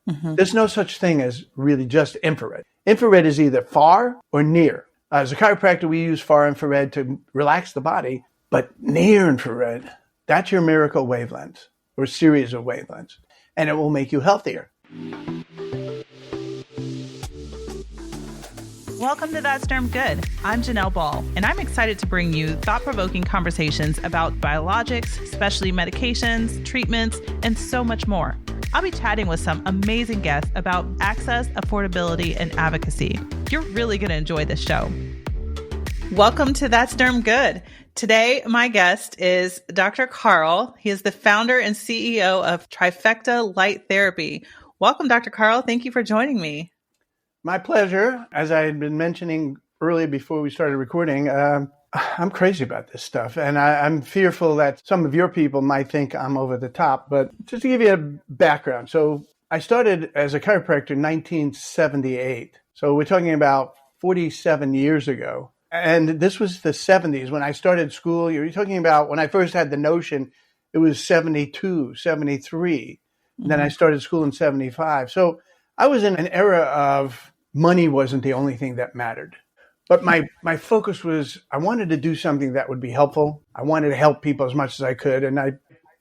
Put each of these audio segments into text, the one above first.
Hmm. There's no such thing as really just infrared. Infrared is either far or near. As a chiropractor, we use far infrared to relax the body, but near infrared, that's your miracle wavelengths or series of wavelengths, and it will make you healthier. Welcome to That's Darn Good. I'm Janelle Ball, and I'm excited to bring you thought-provoking conversations about biologics, specialty medications, treatments, and so much more. I'll be chatting with some amazing guests about access, affordability, and advocacy. You're really going to enjoy this show. Welcome to That's Darn Good. Today, my guest is Dr. Carl. He is the founder and CEO of Trifecta Light Therapy. Welcome, Dr. Carl. Thank you for joining me. My pleasure. As I had been mentioning earlier before we started recording, I'm crazy about this stuff, and I'm fearful that some of your people might think I'm over the top. But just to give you a background, so I started as a chiropractor in 1978. So we're talking about 47 years ago. And this was the 70s when I started school. You're talking about when I first had the notion, it was 72, 73. Mm-hmm. Then I started school in 75. So I was in an era of money wasn't the only thing that mattered. But my focus was I wanted to do something that would be helpful. I wanted to help people as much as I could. And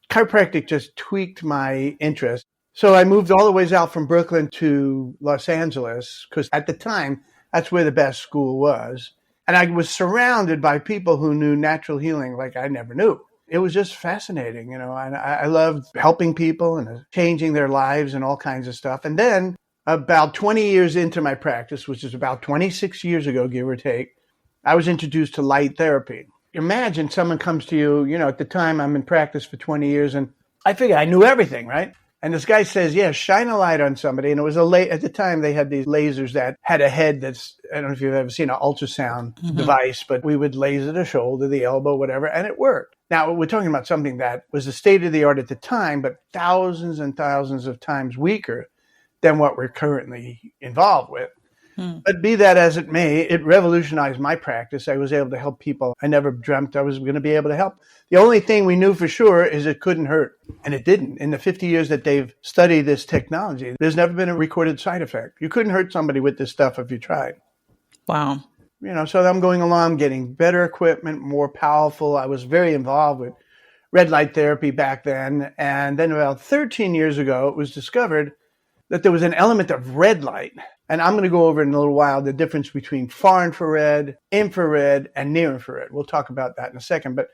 chiropractic just tweaked my interest. So I moved all the ways out from Brooklyn to Los Angeles because at the time, that's where the best school was. And I was surrounded by people who knew natural healing like I never knew. It was just fascinating, and I loved helping people and changing their lives and all kinds of stuff. And then about 20 years into my practice, which is about 26 years ago, give or take, I was introduced to light therapy. Imagine someone comes to you, at the time I'm in practice for 20 years, and I figured I knew everything, right? And this guy says, yeah, shine a light on somebody. And it was at the time they had these lasers that had a head that's, I don't know if you've ever seen an ultrasound device, but we would laser the shoulder, the elbow, whatever, and it worked. Now we're talking about something that was the state of the art at the time, but thousands and thousands of times weaker than what we're currently involved with. But be that as it may, it revolutionized my practice. I was able to help people I never dreamt I was going to be able to help. The only thing we knew for sure is it couldn't hurt. And it didn't. In the 50 years that they've studied this technology, there's never been a recorded side effect. You couldn't hurt somebody with this stuff if you tried. Wow. So I'm going along, getting better equipment, more powerful. I was very involved with red light therapy back then. And then about 13 years ago, it was discovered that there was an element of red light. And I'm going to go over in a little while the difference between far infrared, and near infrared. We'll talk about that in a second. But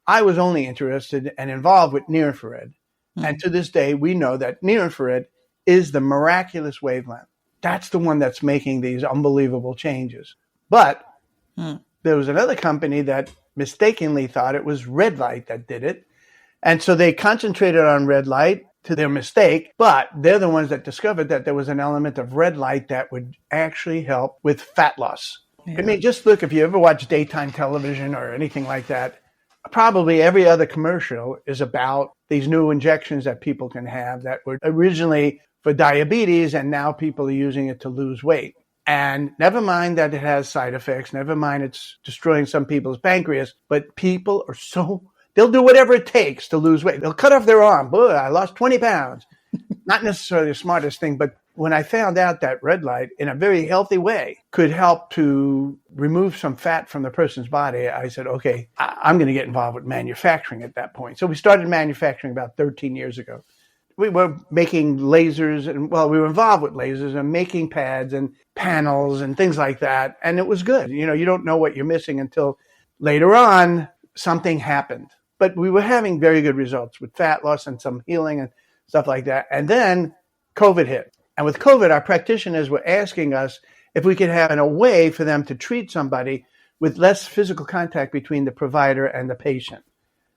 I was only interested and involved with near infrared. And to this day, we know that near infrared is the miraculous wavelength. That's the one that's making these unbelievable changes. But there was another company that mistakenly thought it was red light that did it. And so they concentrated on red light to their mistake, but they're the ones that discovered that there was an element of red light that would actually help with fat loss. Yeah. I mean, just look, if you ever watch daytime television or anything like that, probably every other commercial is about these new injections that people can have that were originally for diabetes, and now people are using it to lose weight. And never mind that it has side effects, never mind it's destroying some people's pancreas, but people are they'll do whatever it takes to lose weight. They'll cut off their arm. Boy, I lost 20 pounds. Not necessarily the smartest thing, but when I found out that red light in a very healthy way could help to remove some fat from the person's body, I said, okay, I'm going to get involved with manufacturing at that point. So we started manufacturing about 13 years ago. We were making lasers, and we were involved with lasers and making pads and panels and things like that. And it was good. You don't know what you're missing until later on something happened. But we were having very good results with fat loss and some healing and stuff like that. And then COVID hit. And with COVID, our practitioners were asking us if we could have a way for them to treat somebody with less physical contact between the provider and the patient.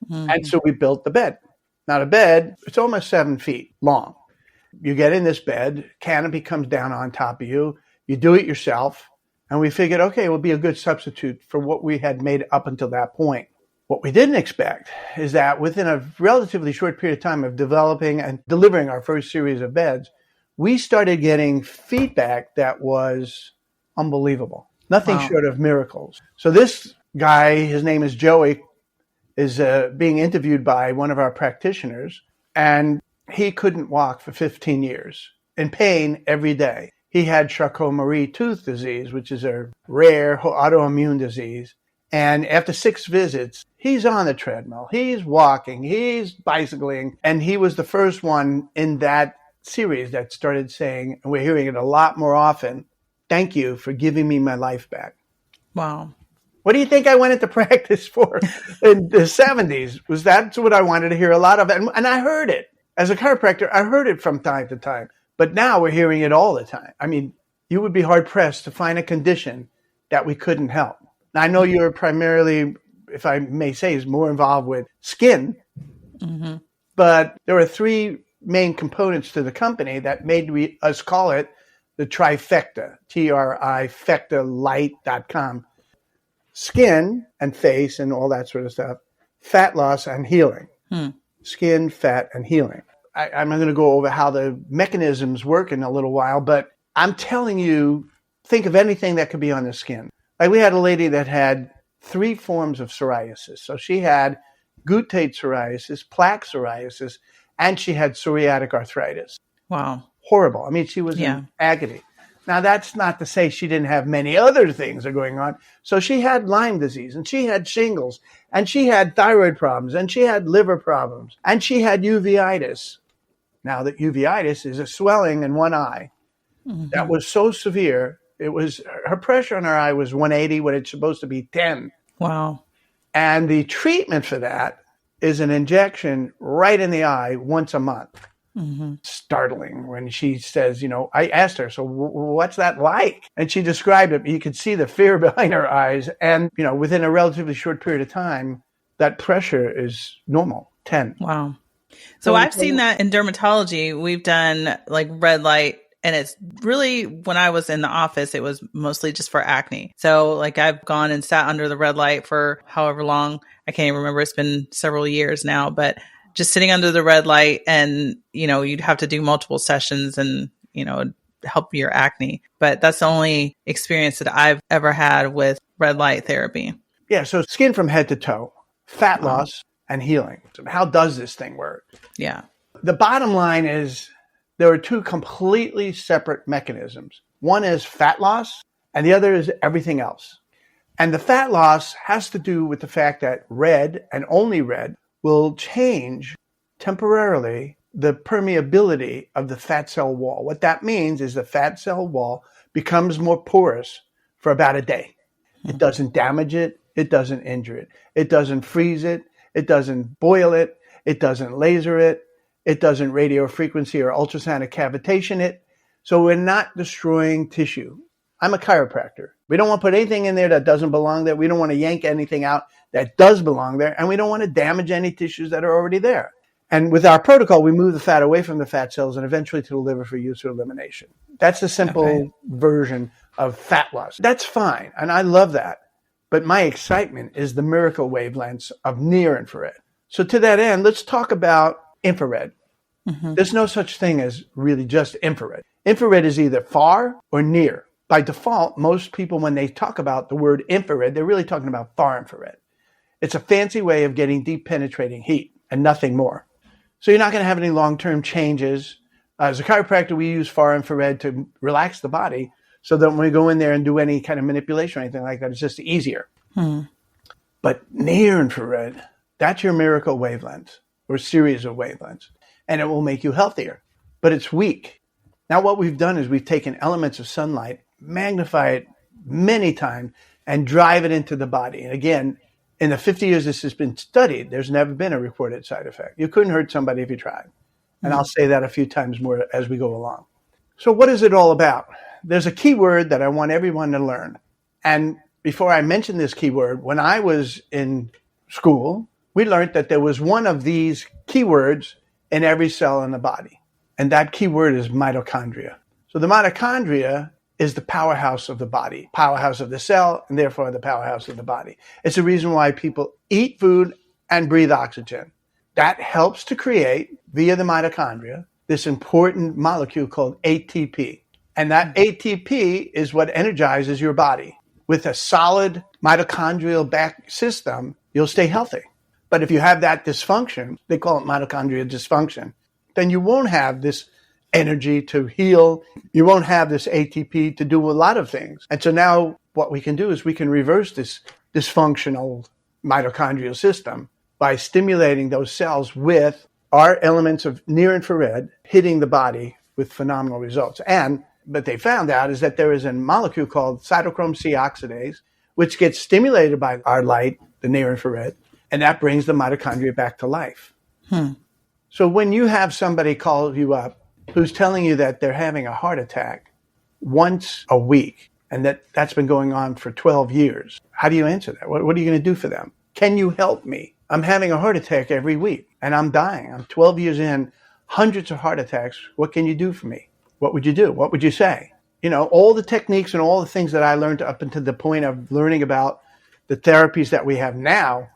And so we built the bed. Now the bed, it's almost 7 feet long. You get in this bed, canopy comes down on top of you, you do it yourself. And we figured, okay, it will be a good substitute for what we had made up until that point. What we didn't expect is that within a relatively short period of time of developing and delivering our first series of beds, we started getting feedback that was unbelievable. Nothing short of miracles. So this guy, his name is Joey, is being interviewed by one of our practitioners, and he couldn't walk for 15 years. in pain every day. He had Charcot-Marie tooth disease, which is a rare autoimmune disease. And after 6 visits, he's on the treadmill, he's walking, he's bicycling. And he was the first one in that series that started saying, and we're hearing it a lot more often, thank you for giving me my life back. Wow. What do you think I went into practice for in the 70s? That's what I wanted to hear a lot of. And I heard it. As a chiropractor, I heard it from time to time. But now we're hearing it all the time. I mean, you would be hard-pressed to find a condition that we couldn't help. Now, I know you're primarily, if I may say, is more involved with skin. Mm-hmm. But there are 3 main components to the company that made us call it the Trifecta, Trifectalight.com. Skin and face and all that sort of stuff, fat loss and healing. Skin, fat, and healing. I'm going to go over how the mechanisms work in a little while, but I'm telling you, think of anything that could be on the skin. Like we had a lady that had 3 forms of psoriasis. So she had guttate psoriasis, plaque psoriasis, and she had psoriatic arthritis. Wow. Horrible. I mean, she was in agony. Now, that's not to say she didn't have many other things that are going on. So she had Lyme disease, and she had shingles, and she had thyroid problems, and she had liver problems, and she had uveitis. Now, that uveitis is a swelling in one eye that was so severe, it was her pressure in her eye was 180 when it's supposed to be 10. Wow. And the treatment for that is an injection right in the eye once a month. Startling when she says, I asked her, so what's that like? And she described it. You could see the fear behind her eyes. And, within a relatively short period of time, that pressure is normal, 10. Wow. So I've seen that in dermatology. We've done like red light. And it's really, when I was in the office, it was mostly just for acne. So like I've gone and sat under the red light for however long. I can't even remember. It's been several years now, but just sitting under the red light and, you'd have to do multiple sessions and, help your acne. But that's the only experience that I've ever had with red light therapy. Yeah. So skin from head to toe, fat loss and healing. So how does this thing work? Yeah. The bottom line is there are 2 completely separate mechanisms. One is fat loss and the other is everything else. And the fat loss has to do with the fact that red and only red will change temporarily the permeability of the fat cell wall. What that means is the fat cell wall becomes more porous for about a day. It doesn't damage it. It doesn't injure it. It doesn't freeze it. It doesn't boil it. It doesn't laser it. It doesn't radio frequency or ultrasonic cavitation it. So we're not destroying tissue. I'm a chiropractor. We don't want to put anything in there that doesn't belong there. We don't want to yank anything out that does belong there. And we don't want to damage any tissues that are already there. And with our protocol, we move the fat away from the fat cells and eventually to the liver for use or elimination. That's the simple version of fat loss. That's fine. And I love that. But my excitement is the miracle wavelengths of near infrared. So to that end, let's talk about infrared. There's no such thing as really just infrared. Infrared is either far or near. By default, most people, when they talk about the word infrared, they're really talking about far infrared. It's a fancy way of getting deep penetrating heat and nothing more. So you're not going to have any long-term changes. As a chiropractor, we use far infrared to relax the body so that when we go in there and do any kind of manipulation or anything like that, it's just easier. But near infrared, that's your miracle wavelengths or series of wavelengths, and it will make you healthier. But it's weak. Now what we've done is we've taken elements of sunlight, magnify it many times, and drive it into the body. And again, in the 50 years this has been studied, there's never been a reported side effect. You couldn't hurt somebody if you tried. And I'll say that a few times more as we go along. So what is it all about? There's a key word that I want everyone to learn. And before I mention this key word, when I was in school, we learned that there was one of these keywords in every cell in the body. And that key word is mitochondria. So the mitochondria is the powerhouse of the body, powerhouse of the cell, and therefore the powerhouse of the body. It's the reason why people eat food and breathe oxygen. That helps to create, via the mitochondria, this important molecule called ATP. And that ATP is what energizes your body. With a solid mitochondrial back system, you'll stay healthy. But if you have that dysfunction, they call it mitochondrial dysfunction, then you won't have this energy to heal. You won't have this ATP to do a lot of things. And so now what we can do is we can reverse this dysfunctional mitochondrial system by stimulating those cells with our elements of near infrared hitting the body with phenomenal results. And what they found out is that there is a molecule called cytochrome C oxidase, which gets stimulated by our light, the near infrared, and that brings the mitochondria back to life. So when you have somebody call you up who's telling you that they're having a heart attack once a week, and that's been going on for 12 years, how do you answer that? What are you going to do for them? Can you help me? I'm having a heart attack every week, and I'm dying. I'm 12 years in, hundreds of heart attacks. What can you do for me? What would you do? What would you say? You know, all the techniques and all the things that I learned up until the point of learning about the therapies that we have now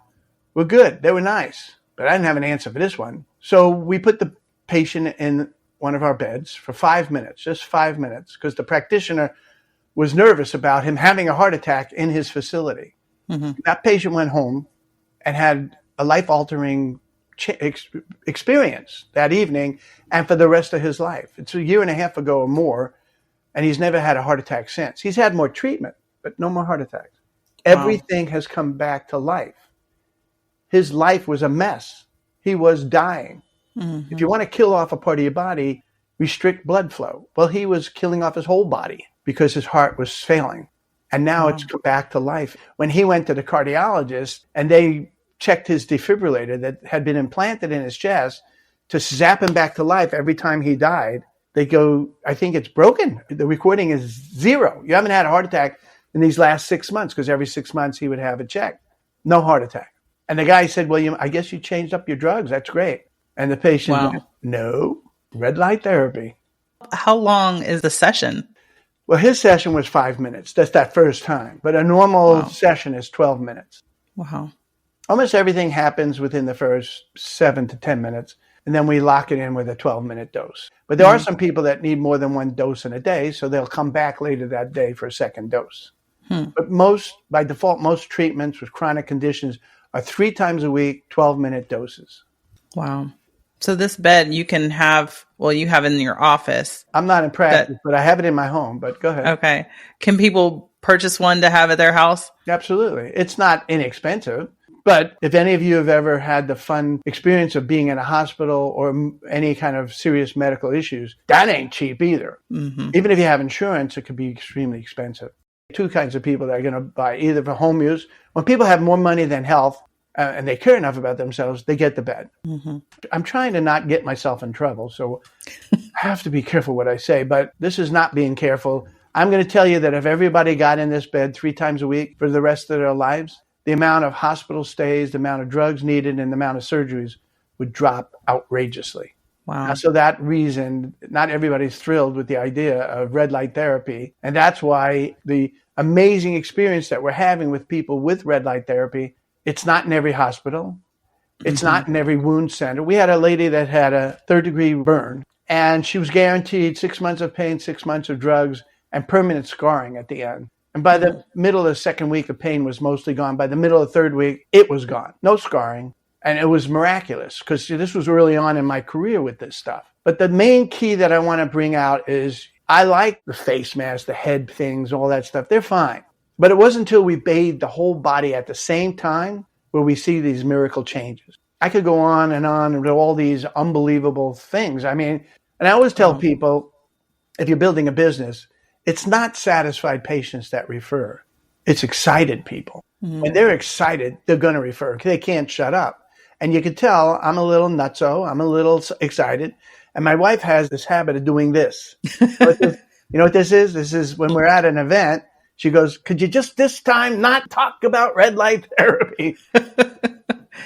were good. They were nice, but I didn't have an answer for this one. So we put the patient in one of our beds for 5 minutes, just 5 minutes, because the practitioner was nervous about him having a heart attack in his facility. That patient went home and had a life-altering experience that evening and for the rest of his life. It's a year and a half ago or more, and he's never had a heart attack since. He's had more treatment, but no more heart attacks. Everything has come back to life. His life was a mess. He was dying. If you want to kill off a part of your body, restrict blood flow. Well, he was killing off his whole body because his heart was failing. And now it's come back to life. When he went to the cardiologist and they checked his defibrillator that had been implanted in his chest to zap him back to life every time he died, they go, I think it's broken. The recording is 0. You haven't had a heart attack in these last 6 months, because every 6 months he would have it checked. No heart attack. And the guy said, well, I guess you changed up your drugs. That's great. And the patient went, no, red light therapy. How long is the session? Well, his session was 5 minutes. That's that first time. But a normal session is 12 minutes. Wow. Almost everything happens within the first 7 to 10 minutes. And then we lock it in with a 12-minute dose. But there are some people that need more than one dose in a day, so they'll come back later that day for a second dose. But by default, most treatments with chronic conditions are 3 times a week, 12-minute doses. Wow. So this bed you can have, you have in your office. I'm not in practice, but I have it in my home, but go ahead. Okay. Can people purchase one to have at their house? Absolutely. It's not inexpensive. But if any of you have ever had the fun experience of being in a hospital or any kind of serious medical issues, that ain't cheap either. Even if you have insurance, it could be extremely expensive. 2 kinds of people that are going to buy either for home use. When people have more money than health and they care enough about themselves, they get the bed. I'm trying to not get myself in trouble, so I have to be careful what I say. But this is not being careful. I'm going to tell you that if everybody got in this bed 3 times a week for the rest of their lives, the amount of hospital stays, the amount of drugs needed, and the amount of surgeries would drop outrageously. Wow. So that reason, not everybody's thrilled with the idea of red light therapy. And that's why the amazing experience that we're having with people with red light therapy, it's not in every hospital. It's not in every wound center. We had a lady that had a 3rd-degree burn, and she was guaranteed 6 months of pain, 6 months of drugs, and permanent scarring at the end. And by the middle of the 2nd week, the pain was mostly gone. By the middle of the 3rd week, it was gone. No scarring. And it was miraculous, because this was early on in my career with this stuff. But the main key that I want to bring out is I like the face mask, the head things, all that stuff. They're fine. But it wasn't until we bathed the whole body at the same time where we see these miracle changes. I could go on and do all these unbelievable things. I mean, and I always tell people, if you're building a business, it's not satisfied patients that refer. It's excited people. When they're excited, they're going to refer. They can't shut up. And you can tell I'm a little nutso. I'm a little excited. And my wife has this habit of doing this. You know what this is? This is when we're at an event. She goes, could you just this time not talk about red light therapy?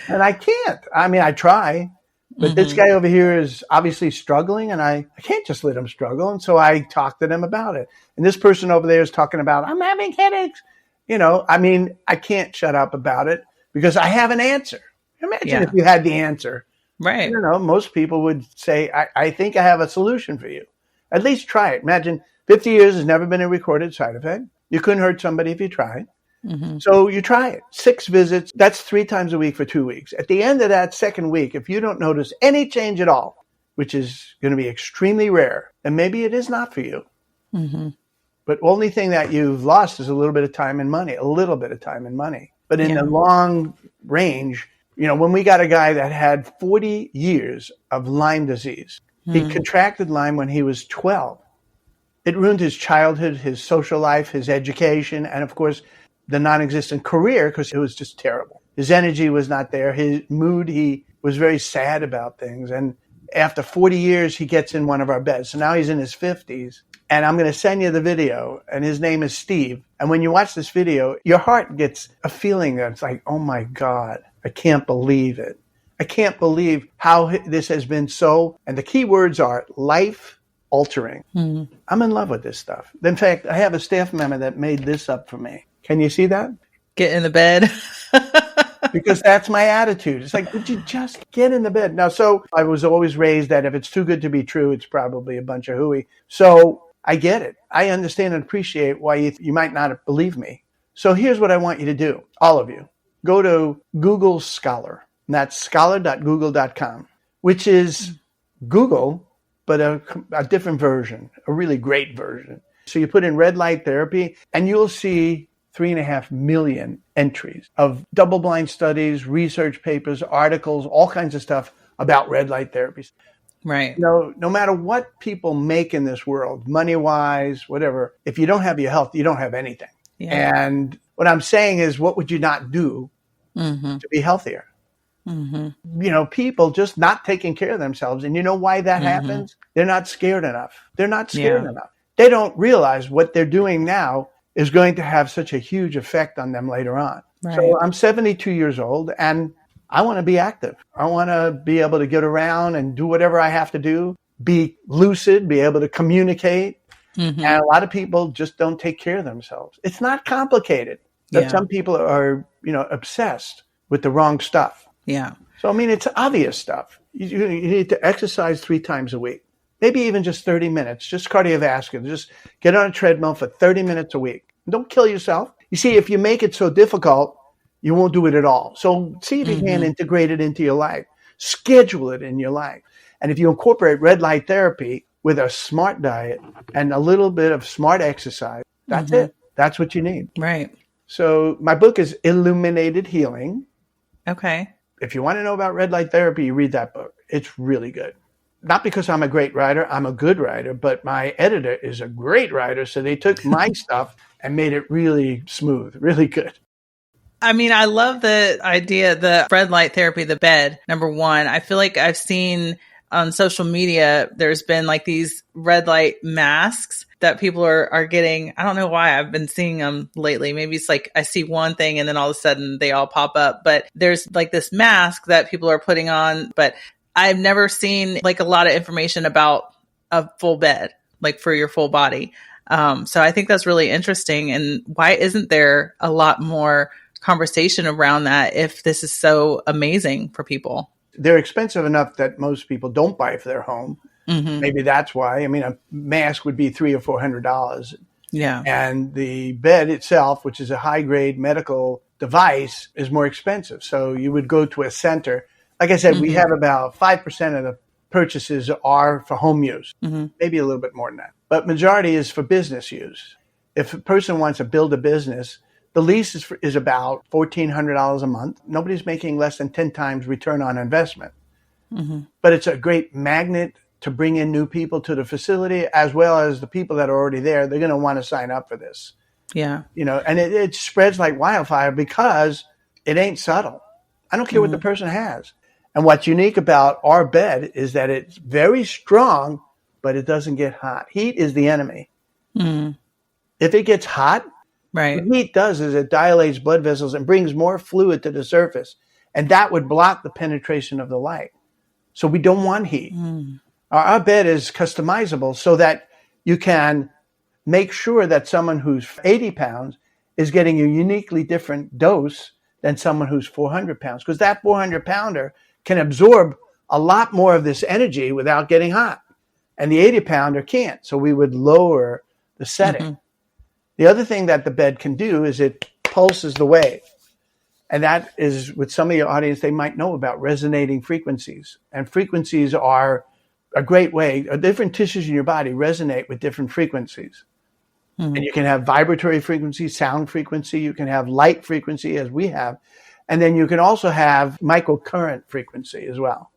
And I can't. I mean, I try. But this guy over here is obviously struggling, and I can't just let him struggle. And so I talk to them about it. And this person over there is talking about, I'm having headaches. You know, I mean, I can't shut up about it because I have an answer. Imagine if you had the answer. Right. You know, most people would say, I think I have a solution for you. At least try it. Imagine 50 years has never been a recorded side effect. You couldn't hurt somebody if you tried. So you try it. 6 visits, that's 3 times a week for 2 weeks. At the end of that 2nd week, if you don't notice any change at all, which is going to be extremely rare, then maybe it is not for you. Mm-hmm. But only thing that you've lost is a little bit of time and money, a little bit of time and money. But in the long range, when we got a guy that had 40 years of Lyme disease, he contracted Lyme when he was 12. It ruined his childhood, his social life, his education, and of course, the non-existent career, because it was just terrible. His energy was not there. His mood, he was very sad about things. And after 40 years, he gets in one of our beds. So now he's in his 50s. And I'm going to send you the video. And his name is Steve. And when you watch this video, your heart gets a feeling that's like, oh my God, I can't believe it. I can't believe how this has been so. And the key words are life altering. Mm-hmm. I'm in love with this stuff. In fact, I have a staff member that made this up for me. Can you see that? Get in the bed. Because that's my attitude. It's like, would you just get in the bed? Now, so I was always raised that if it's too good to be true, it's probably a bunch of hooey. So I get it. I understand and appreciate why you might not believe me. So here's what I want you to do, all of you. Go to Google Scholar, and that's scholar.google.com, which is Google, but a different version, a really great version. So you put in red light therapy, and you'll see 3.5 million entries of double-blind studies, research papers, articles, all kinds of stuff about red light therapies. Right. No matter what people make in this world, money-wise, whatever, if you don't have your health, you don't have anything. Yeah. And what I'm saying is, what would you not do to be healthier? Mm-hmm. People just not taking care of themselves. And you know why that happens? They're not scared enough. They're not scared enough. They don't realize what they're doing now is going to have such a huge effect on them later on. Right. So I'm 72 years old, and I want to be active. I want to be able to get around and do whatever I have to do, be lucid, be able to communicate. Mm-hmm. And a lot of people just don't take care of themselves. It's not complicated. But some people are, obsessed with the wrong stuff. Yeah. So, it's obvious stuff. You need to exercise 3 times a week, maybe even just 30 minutes, just cardiovascular. Just get on a treadmill for 30 minutes a week. Don't kill yourself. You see, if you make it so difficult, you won't do it at all. So see if you can integrate it into your life. Schedule it in your life. And if you incorporate red light therapy with a smart diet and a little bit of smart exercise, that's it. That's what you need. Right. So my book is Illuminated Healing. Okay. If you want to know about red light therapy, you read that book. It's really good. Not because I'm a great writer, I'm a good writer, but my editor is a great writer. So they took my stuff and made it really smooth, really good. I love the idea, the red light therapy, the bed, number one. I feel like I've seen on social media, there's been like these red light masks that people are getting. I don't know why I've been seeing them lately. Maybe it's like I see one thing and then all of a sudden they all pop up. But there's like this mask that people are putting on. But I've never seen like a lot of information about a full bed, like for your full body. So I think that's really interesting. And why isn't there a lot more conversation around that if this is so amazing for people? They're expensive enough that most people don't buy for their home. Mm-hmm. Maybe that's why. A mask would be $300 or $400. Yeah. And the bed itself, which is a high-grade medical device, is more expensive. So you would go to a center. Like I said, we have about 5% of the purchases are for home use, maybe a little bit more than that. But majority is for business use. If a person wants to build a business, the lease is about $1,400 a month. Nobody's making less than 10 times return on investment. But it's a great magnet to bring in new people to the facility, as well as the people that are already there. They're going to want to sign up for this. Yeah. And it spreads like wildfire because it ain't subtle. I don't care what the person has. And what's unique about our bed is that it's very strong, but it doesn't get hot. Heat is the enemy. If it gets hot, what heat does is it dilates blood vessels and brings more fluid to the surface. And that would block the penetration of the light. So we don't want heat. Our bed is customizable so that you can make sure that someone who's 80 pounds is getting a uniquely different dose than someone who's 400 pounds. Because that 400 pounder can absorb a lot more of this energy without getting hot. And the 80 pounder can't. So we would lower the setting. The other thing that the bed can do is it pulses the wave. And that is, with some of your audience, they might know about resonating frequencies. And frequencies are a great way. Different tissues in your body resonate with different frequencies. Mm-hmm. And you can have vibratory frequency, sound frequency. You can have light frequency, as we have. And then you can also have microcurrent frequency as well.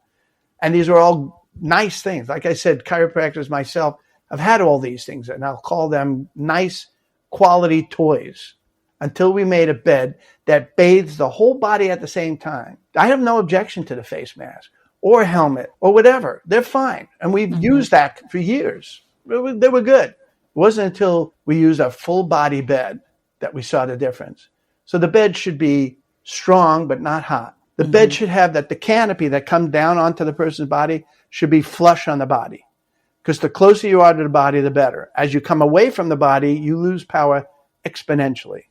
And these are all nice things. Like I said, chiropractors myself have had all these things, and I'll call them nice quality toys, until we made a bed that bathes the whole body at the same time. I have no objection to the face mask or helmet or whatever. They're fine. And we've used that for years. They were good. It wasn't until we used a full body bed that we saw the difference. So the bed should be strong but not hot. The bed should have that the canopy that comes down onto the person's body should be flush on the body. Because the closer you are to the body, the better. As you come away from the body, you lose power exponentially.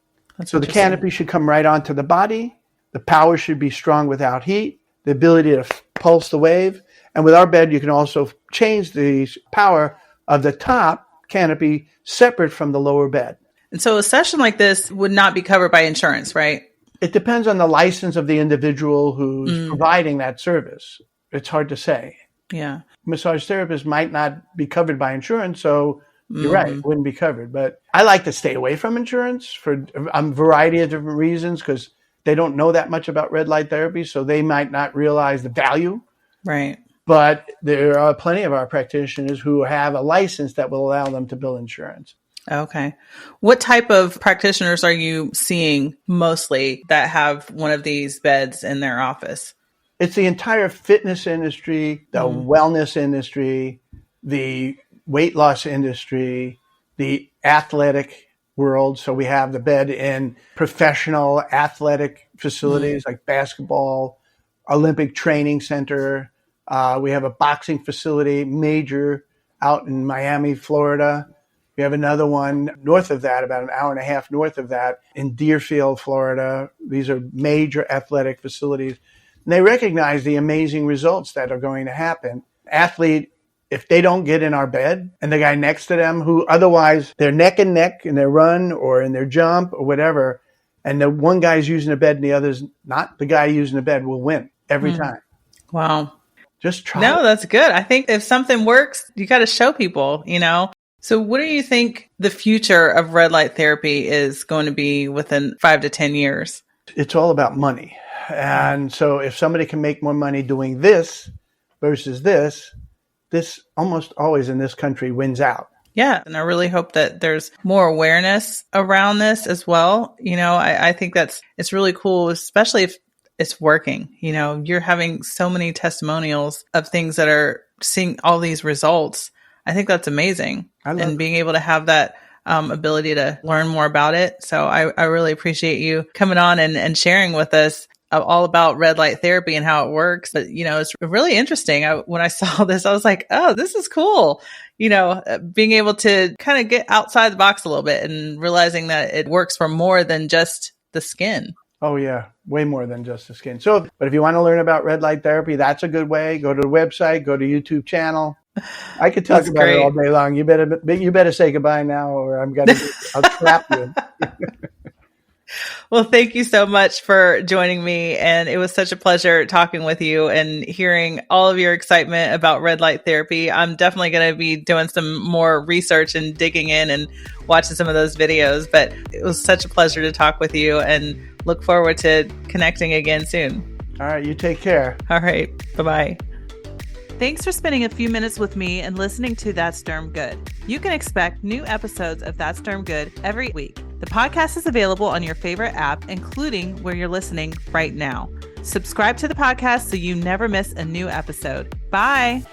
So the canopy should come right onto the body. The power should be strong without heat, the ability to pulse the wave. And with our bed, you can also change the power of the top canopy separate from the lower bed. And so a session like this would not be covered by insurance, right? It depends on the license of the individual who's providing that service. It's hard to say. Yeah. Massage therapists might not be covered by insurance, so you're right, it wouldn't be covered. But I like to stay away from insurance for a variety of different reasons, because they don't know that much about red light therapy, so they might not realize the value. Right. But there are plenty of our practitioners who have a license that will allow them to bill insurance. Okay. What type of practitioners are you seeing mostly that have one of these beds in their office? It's the entire fitness industry, the wellness industry, the weight loss industry, the athletic world. So we have the bed in professional athletic facilities like basketball, Olympic Training Center. We have a boxing facility, major, out in Miami, Florida. We have another one north of that, about an hour and a half north of that, in Deerfield, Florida. These are major athletic facilities. And they recognize the amazing results that are going to happen. Athlete, if they don't get in our bed, and the guy next to them, who otherwise they're neck and neck in their run or in their jump or whatever, and the one guy's using a bed and the other's not, the guy using the bed will win every time. Wow. Just try. No, that's good. I think if something works, you got to show people, you know. So what do you think the future of red light therapy is going to be within 5 to 10 years? It's all about money. And so if somebody can make more money doing this versus this almost always in this country wins out. Yeah. And I really hope that there's more awareness around this as well. You know, I think it's really cool, especially if it's working. You know, you're having so many testimonials of things that are seeing all these results. I think that's amazing. And being able to have that ability to learn more about it. So I really appreciate you coming on and sharing with us all about red light therapy and how it works. But, you know, it's really interesting. When I saw this, I was like, oh, this is cool. You know, being able to kind of get outside the box a little bit and realizing that it works for more than just the skin. Oh, yeah. Way more than just the skin. So, but if you want to learn about red light therapy, that's a good way. Go to the website, go to YouTube channel. I could talk about it all day long. You better say goodbye now, or I'll trap you. Well, thank you so much for joining me. And it was such a pleasure talking with you and hearing all of your excitement about red light therapy. I'm definitely going to be doing some more research and digging in and watching some of those videos. But it was such a pleasure to talk with you and look forward to connecting again soon. All right. You take care. All right. Bye-bye. Thanks for spending a few minutes with me and listening to That's Derm Good. You can expect new episodes of That's Derm Good every week. The podcast is available on your favorite app, including where you're listening right now. Subscribe to the podcast so you never miss a new episode. Bye.